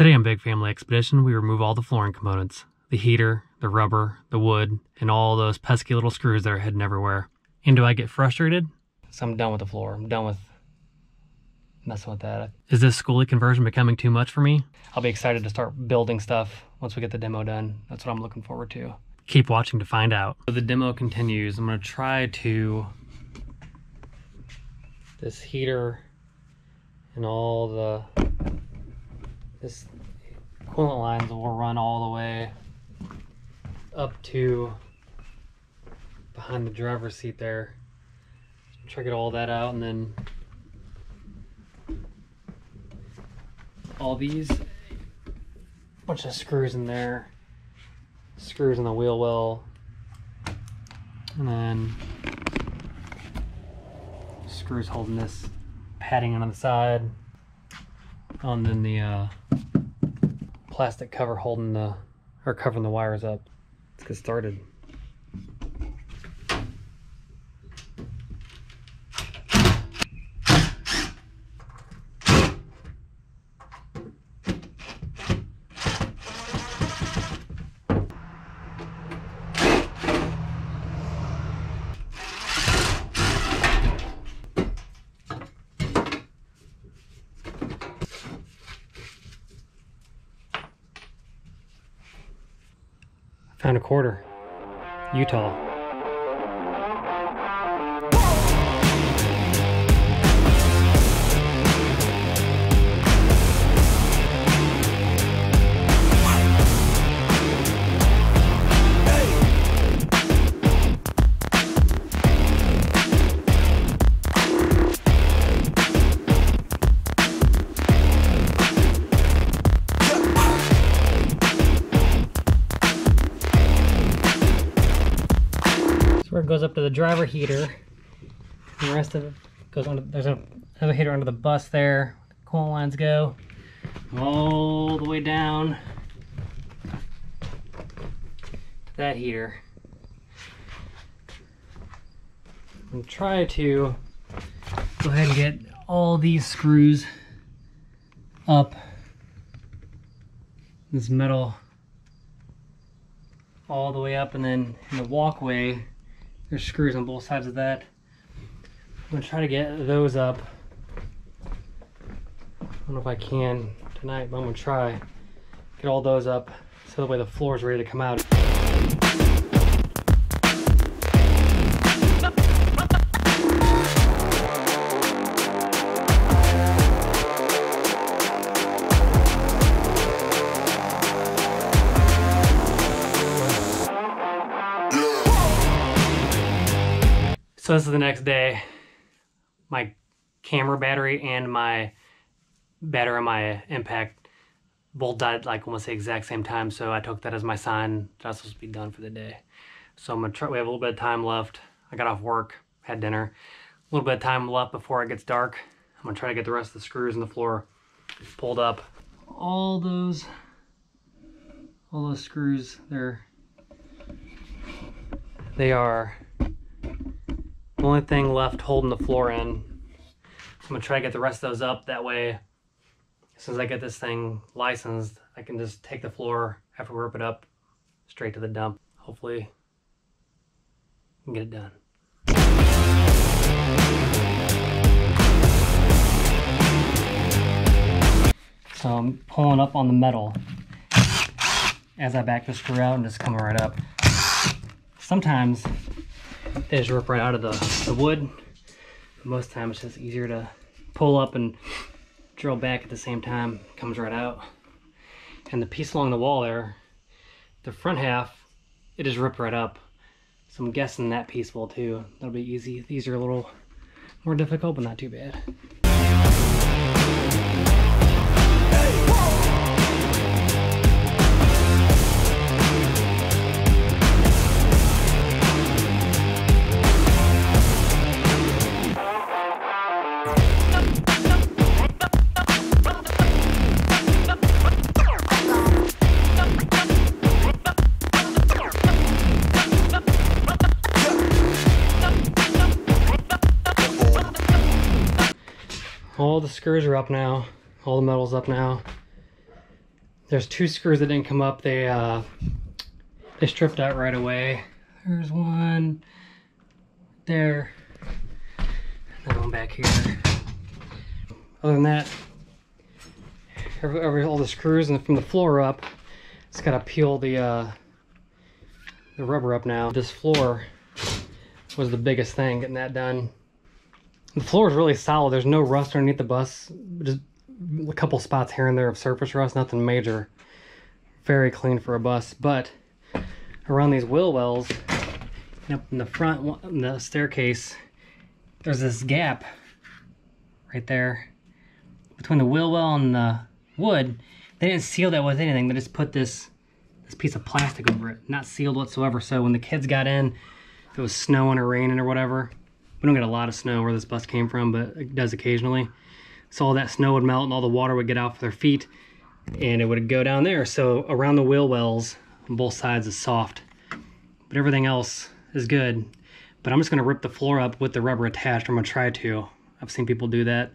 Today on Big Family Expedition, we remove all the flooring components. The heater, the rubber, the wood, and all those pesky little screws that are hidden everywhere. And do I get frustrated? So I'm done with the floor. I'm done with messing with that. Is this skoolie conversion becoming too much for me? I'll be excited to start building stuff once we get the demo done. That's what I'm looking forward to. Keep watching to find out. So the demo continues. I'm gonna try to, this heater and all this coolant lines will run all the way up to behind the driver's seat there. Try to get all that out, and then all these bunch of screws in there, screws in the wheel well, and then screws holding this padding on the side, and then the plastic cover holding the, or covering the wires up. Let's get started. Found a quarter. Utah. Where it goes up to the driver heater, and the rest of it goes on. There's another heater under the bus there. The coolant lines go all the way down to that heater. And try to go ahead and get all these screws up this metal all the way up, and then in the walkway there's screws on both sides of that. I'm gonna try to get those up. I don't know if I can tonight, but I'm gonna try get all those up so that way the floor is ready to come out. So this is the next day. My camera battery and my battery on my impact both died like almost the exact same time, so I took that as my sign that I was supposed to be done for the day. So I'm gonna try, we have a little bit of time left. I got off work, had dinner. A little bit of time left before it gets dark. I'm gonna try to get the rest of the screws in the floor pulled up. All those screws, they are the only thing left holding the floor in. I'm gonna try to get the rest of those up. That way, as soon as I get this thing licensed, I can just take the floor after we rip it up straight to the dump. Hopefully, we can get it done. So I'm pulling up on the metal as I back the screw out and just coming right up. Sometimes they just rip right out of the wood. Most times it's just easier to pull up and drill back at the same time. It comes right out. And the piece along the wall there, the front half, it just ripped right up. So I'm guessing that piece will too. That'll be easy. These are a little more difficult, but not too bad. All the screws are up now. All the metal's up now. There's 2 screws that didn't come up. They stripped out right away. There's one there, and one back here. Other than that, all the screws and from the floor up, it's got to peel the rubber up now. This floor was the biggest thing, getting that done. The floor is really solid. There's no rust underneath the bus. Just a couple spots here and there of surface rust, nothing major. Very clean for a bus, but around these wheel wells, up in the front, in the staircase, there's this gap right there between the wheel well and the wood. They didn't seal that with anything. They just put this piece of plastic over it, not sealed whatsoever. So when the kids got in, if it was snowing or raining or whatever, we don't get a lot of snow where this bus came from, but it does occasionally. So all that snow would melt and all the water would get out for their feet, and it would go down there. So around the wheel wells on both sides is soft, but everything else is good. But I'm just gonna rip the floor up with the rubber attached. I'm gonna try to. I've seen people do that.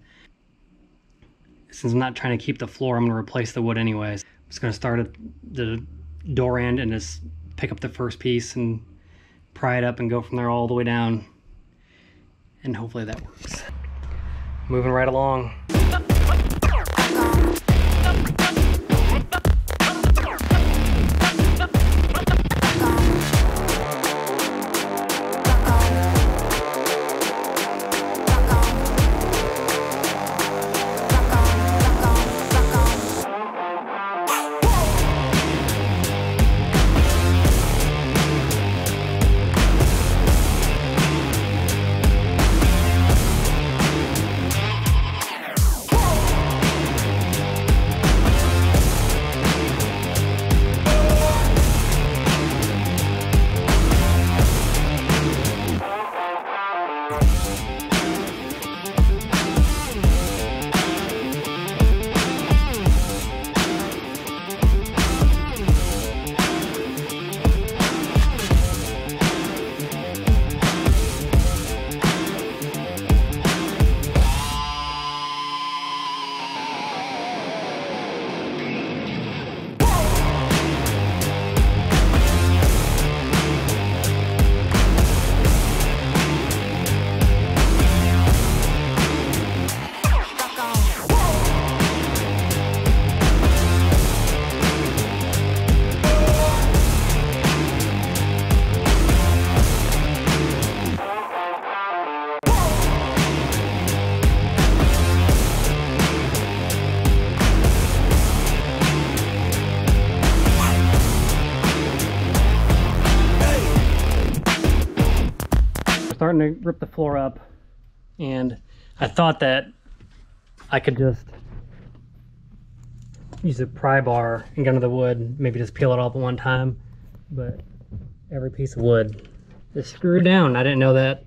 Since I'm not trying to keep the floor, I'm gonna replace the wood anyways. I'm just gonna start at the door end and just pick up the first piece and pry it up and go from there all the way down. And hopefully that works. Moving right along. Starting to rip the floor up, and I thought that I could just use a pry bar and get under the wood, maybe just peel it all up at one time, but every piece of wood is screwed down. I didn't know that,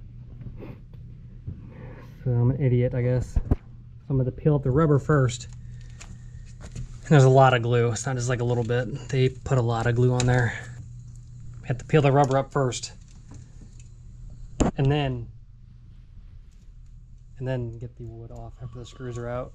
so I'm an idiot, I guess. So I'm going to peel up the rubber first, and there's a lot of glue. It's not just like a little bit. They put a lot of glue on there. I have to peel the rubber up first, and then get the wood off after the screws are out.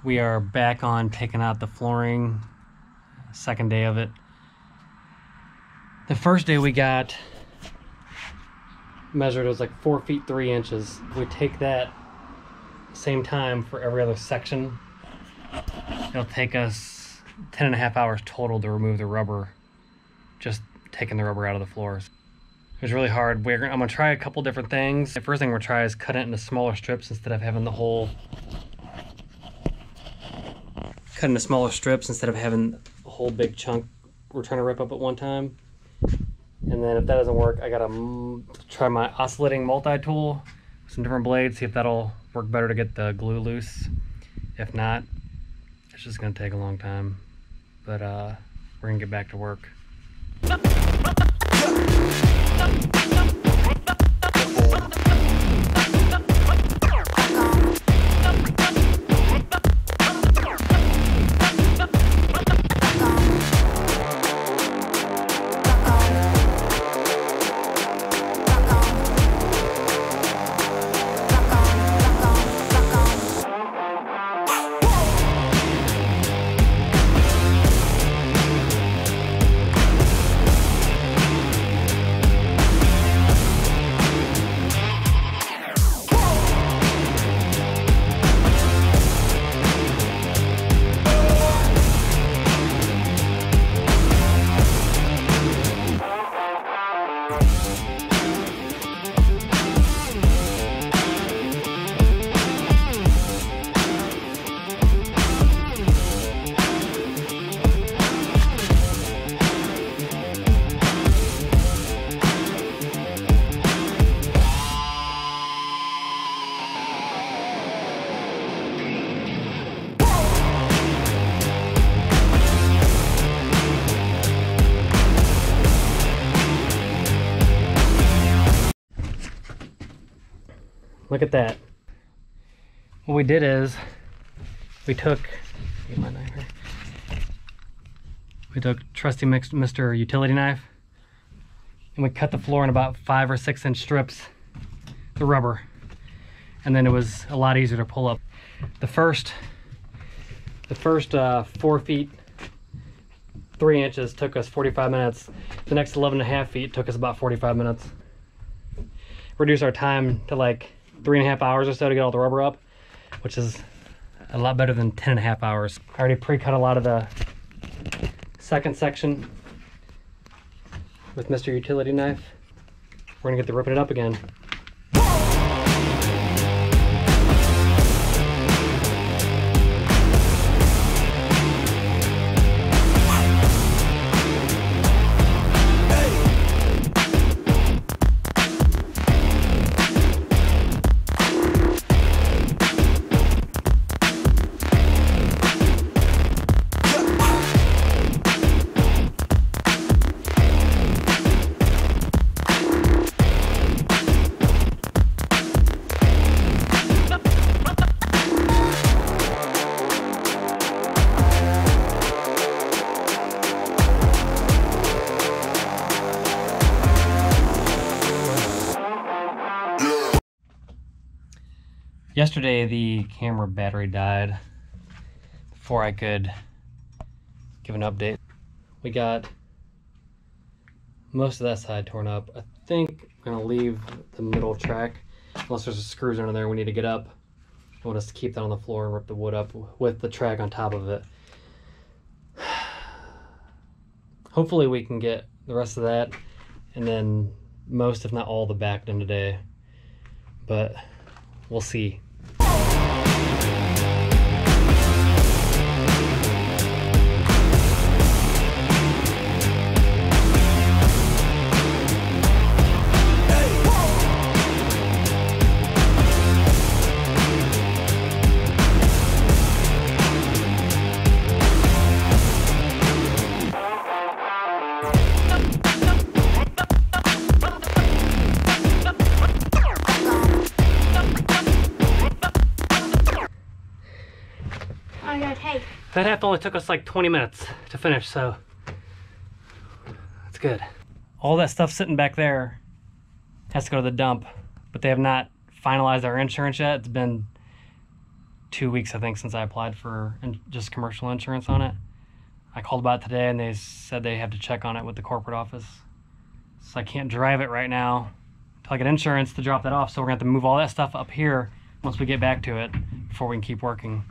We are back on picking out the flooring, second day of it. The first day we got measured, it was like 4 feet 3 inches. We take that same time for every other section. It'll take us 10.5 hours total to remove the rubber, just taking the rubber out of the floors. It was really hard. I'm gonna try a couple different things. The first thing we're gonna try is cut it into smaller strips instead of having the whole, cut into smaller strips instead of having a whole big chunk we're trying to rip up at one time. And then if that doesn't work, I gotta try my oscillating multi-tool with some different blades, see if that'll work better to get the glue loose. If not, it's just gonna take a long time. But we're gonna get back to work. Look at that. What we did is we took, get my knife here. We took trusty Mr. utility knife and we cut the floor in about 5 or 6 inch strips, the rubber, and then it was a lot easier to pull up. The first 4 feet 3 inches took us 45 minutes. The next 11.5 feet took us about 45 minutes. Reduce our time to like 3.5 hours or so to get all the rubber up, which is a lot better than 10.5 hours. I already pre-cut a lot of the second section with Mr. Utility Knife. We're gonna get to ripping it up again. Yesterday the camera battery died before I could give an update. We got most of that side torn up. I think I'm gonna leave the middle track unless there's screws under there we need to get up. I want us to keep that on the floor and rip the wood up with the track on top of it. Hopefully we can get the rest of that and then most if not all the back done today, but we'll see. That half only took us like 20 minutes to finish, so that's good. All that stuff sitting back there has to go to the dump, but they have not finalized our insurance yet. It's been 2 weeks, I think, since I applied for just commercial insurance on it. I called about it today and they said they have to check on it with the corporate office. So I can't drive it right now until I get insurance to drop that off. So we're gonna have to move all that stuff up here once we get back to it before we can keep working.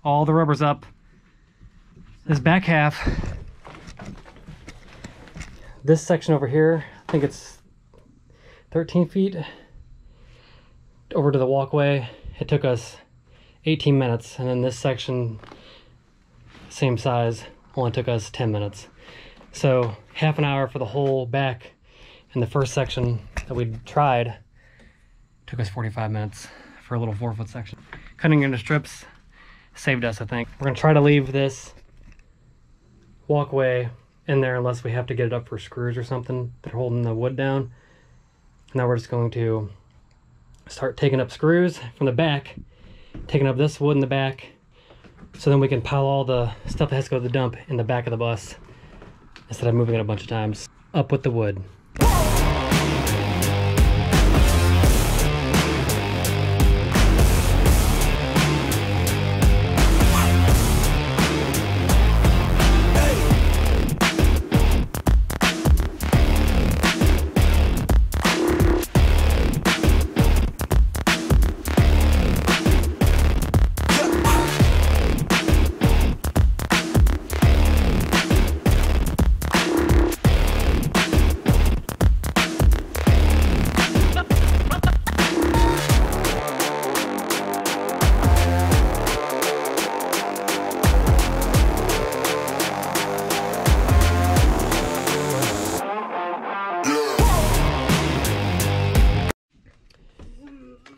All the rubber's up. This back half, this section over here, I think it's 13 feet over to the walkway. It took us 18 minutes, and then this section, same size, only took us 10 minutes. So half an hour for the whole back, and the first section that we tried took us 45 minutes for a little 4-foot section. Cutting into strips saved us, I think. We're gonna try to leave this walkway in there unless we have to get it up for screws or something that are holding the wood down. Now we're just going to start taking up screws from the back, taking up this wood in the back, so then we can pile all the stuff that has to go to the dump in the back of the bus instead of moving it a bunch of times. Up with the wood.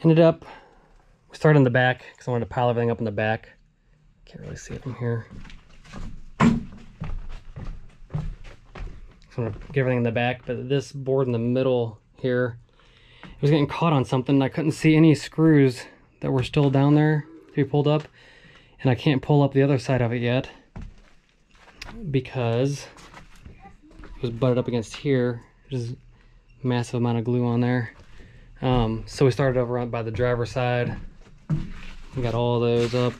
Ended up, we started in the back because I wanted to pile everything up in the back. Can't really see it from here. So I'm gonna get everything in the back, but this board in the middle here, it was getting caught on something. I couldn't see any screws that were still down there to be pulled up, and I can't pull up the other side of it yet because it was butted up against here. There's a massive amount of glue on there. So we started over by the driver's side. We got all those up.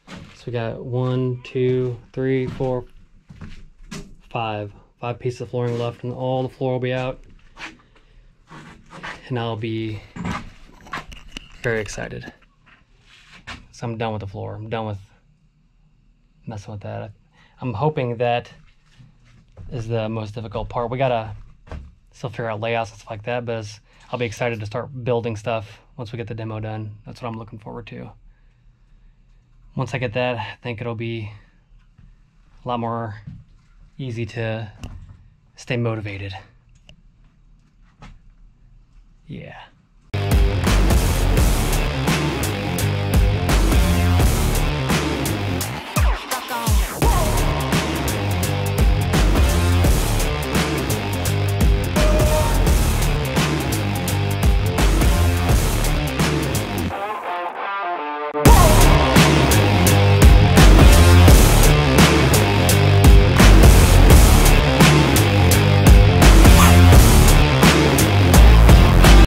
So we got 1, 2, 3, 4, 5 pieces of flooring left, and all the floor will be out. And I'll be very excited. So I'm done with the floor. I'm done with messing with that. I'm hoping that is the most difficult part. We gotta still figure out layouts and stuff like that, but I'll be excited to start building stuff once we get the demo done. That's what I'm looking forward to. Once I get that, I think it'll be a lot more easy to stay motivated. Yeah.